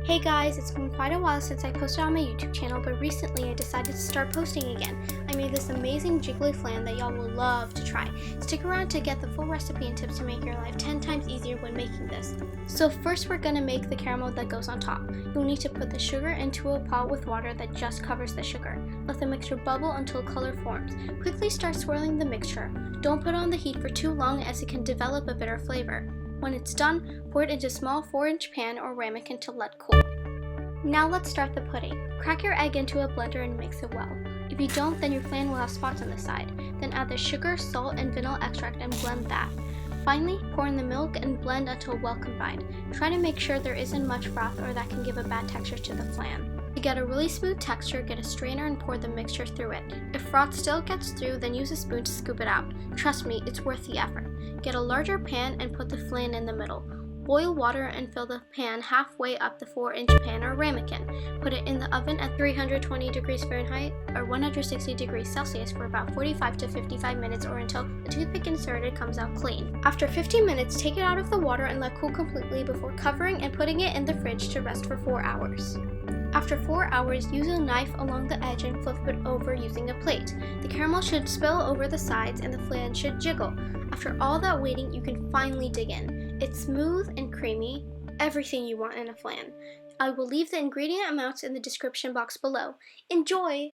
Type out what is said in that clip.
Hey guys, it's been quite a while since I posted on my YouTube channel, but recently I decided to start posting again. I made this amazing jiggly flan that y'all will love to try. Stick around to get the full recipe and tips to make your life 10 times easier when making this. So first we're going to make the caramel that goes on top. You'll need to put the sugar into a pot with water that just covers the sugar. Let the mixture bubble until color forms. Quickly start swirling the mixture. Don't put on the heat for too long as it can develop a bitter flavor. When it's done, pour it into a small 4-inch pan or ramekin to let cool. Now let's start the pudding. Crack your egg into a blender and mix it well. If you don't, then your flan will have spots on the side. Then add the sugar, salt, and vanilla extract and blend that. Finally, pour in the milk and blend until well combined. Try to make sure there isn't much froth or that can give a bad texture to the flan. To get a really smooth texture, get a strainer and pour the mixture through it. If froth still gets through, then use a spoon to scoop it out. Trust me, it's worth the effort. Get a larger pan and put the flan in the middle. Boil water and fill the pan halfway up the 4-inch pan or ramekin. Put it in the oven at 320 degrees Fahrenheit or 160 degrees Celsius for about 45 to 55 minutes or until the toothpick inserted comes out clean. After 15 minutes, take it out of the water and let cool completely before covering and putting it in the fridge to rest for 4 hours. After 4 hours, use a knife along the edge and flip it over using a plate. The caramel should spill over the sides and the flan should jiggle. After all that waiting, you can finally dig in. It's smooth and creamy, everything you want in a flan. I will leave the ingredient amounts in the description box below. Enjoy!